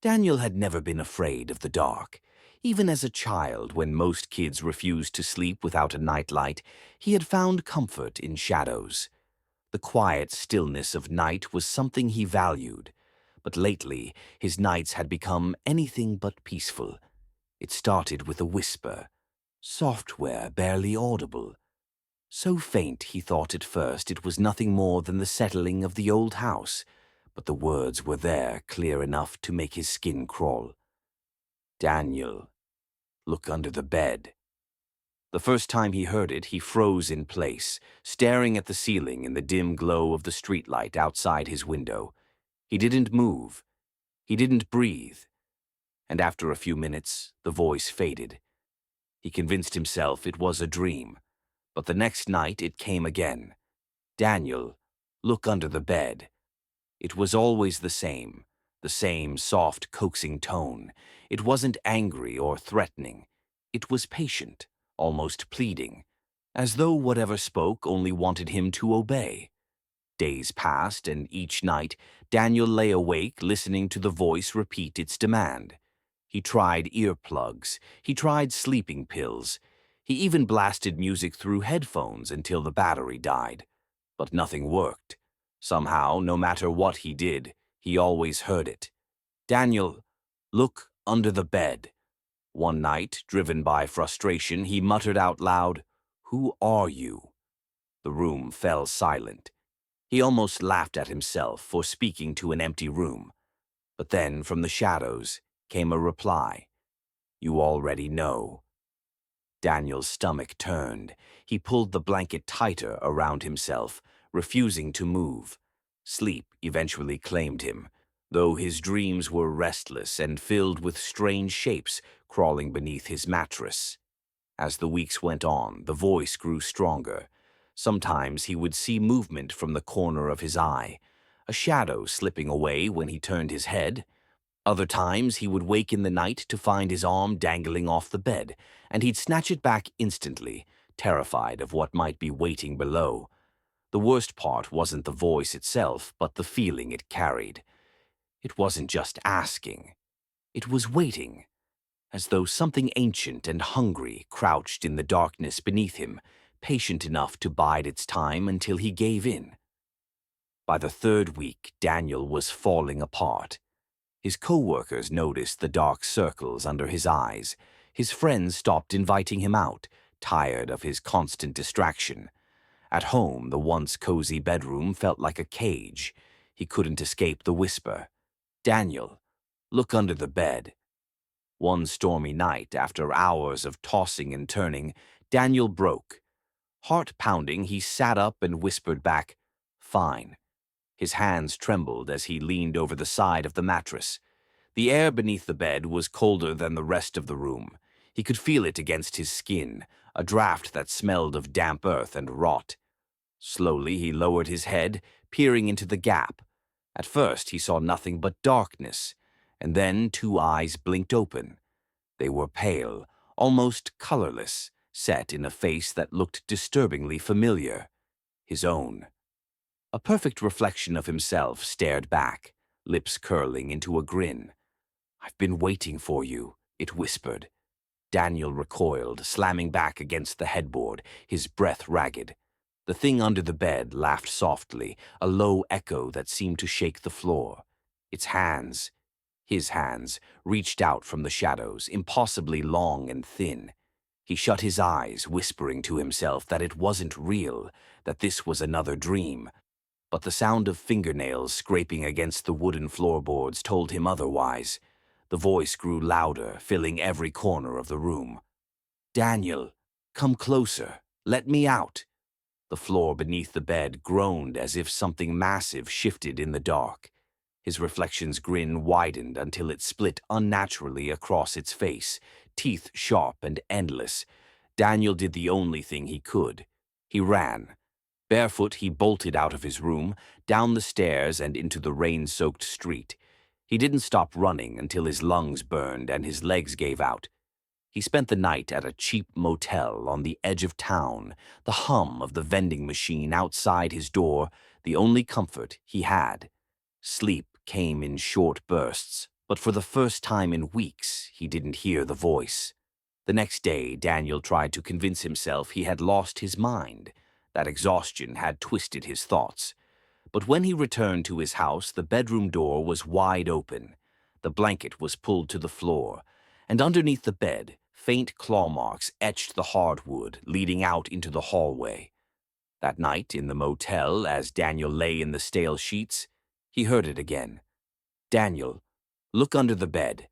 Daniel had never been afraid of the dark. Even as a child, when most kids refused to sleep without a nightlight, he had found comfort in shadows. The quiet stillness of night was something he valued, but lately his nights had become anything but peaceful. It started with a whisper, software barely audible. So faint he thought at first it was nothing more than the settling of the old house, but the words were there clear enough to make his skin crawl. "Daniel, look under the bed." The first time he heard it, he froze in place, staring at the ceiling in the dim glow of the streetlight outside his window. He didn't move. He didn't breathe. And after a few minutes, the voice faded. He convinced himself it was a dream. But the next night it came again. "Daniel, look under the bed." It was always the same soft, coaxing tone. It wasn't angry or threatening. It was patient, almost pleading, as though whatever spoke only wanted him to obey. Days passed, and each night Daniel lay awake listening to the voice repeat its demand. He tried earplugs. He tried sleeping pills. He even blasted music through headphones until the battery died. But nothing worked. Somehow, no matter what he did, he always heard it. "Daniel, look under the bed." One night, driven by frustration, he muttered out loud, "Who are you?" The room fell silent. He almost laughed at himself for speaking to an empty room. But then, from the shadows, came a reply. "You already know." Daniel's stomach turned. He pulled the blanket tighter around himself, refusing to move. Sleep eventually claimed him, though his dreams were restless and filled with strange shapes crawling beneath his mattress. As the weeks went on, the voice grew stronger. Sometimes he would see movement from the corner of his eye, a shadow slipping away when he turned his head. Other times he would wake in the night to find his arm dangling off the bed, and he'd snatch it back instantly, terrified of what might be waiting below. The worst part wasn't the voice itself, but the feeling it carried. It wasn't just asking. It was waiting, as though something ancient and hungry crouched in the darkness beneath him, patient enough to bide its time until he gave in. By the third week, Daniel was falling apart. His co-workers noticed the dark circles under his eyes. His friends stopped inviting him out, tired of his constant distraction. At home, the once cozy bedroom felt like a cage. He couldn't escape the whisper, "Daniel, look under the bed." One stormy night, after hours of tossing and turning, Daniel broke. Heart pounding, he sat up and whispered back, "Fine." His hands trembled as he leaned over the side of the mattress. The air beneath the bed was colder than the rest of the room. He could feel it against his skin, a draft that smelled of damp earth and rot. Slowly he lowered his head, peering into the gap. At first he saw nothing but darkness, and then two eyes blinked open. They were pale, almost colorless, set in a face that looked disturbingly familiar. His own. A perfect reflection of himself stared back, lips curling into a grin. "I've been waiting for you," it whispered. Daniel recoiled, slamming back against the headboard, his breath ragged. The thing under the bed laughed softly, a low echo that seemed to shake the floor. Its hands, his hands, reached out from the shadows, impossibly long and thin. He shut his eyes, whispering to himself that it wasn't real, that this was another dream. But the sound of fingernails scraping against the wooden floorboards told him otherwise. The voice grew louder, filling every corner of the room. "Daniel, come closer. Let me out." The floor beneath the bed groaned as if something massive shifted in the dark. His reflection's grin widened until it split unnaturally across its face, teeth sharp and endless. Daniel did the only thing he could. He ran. Barefoot, he bolted out of his room, down the stairs and into the rain-soaked street. He didn't stop running until his lungs burned and his legs gave out. He spent the night at a cheap motel on the edge of town, the hum of the vending machine outside his door, the only comfort he had. Sleep came in short bursts, but for the first time in weeks, he didn't hear the voice. The next day, Daniel tried to convince himself he had lost his mind, that exhaustion had twisted his thoughts. But when he returned to his house, the bedroom door was wide open. The blanket was pulled to the floor, and underneath the bed, faint claw marks etched the hardwood, leading out into the hallway. That night in the motel, as Daniel lay in the stale sheets, he heard it again. "Daniel, look under the bed."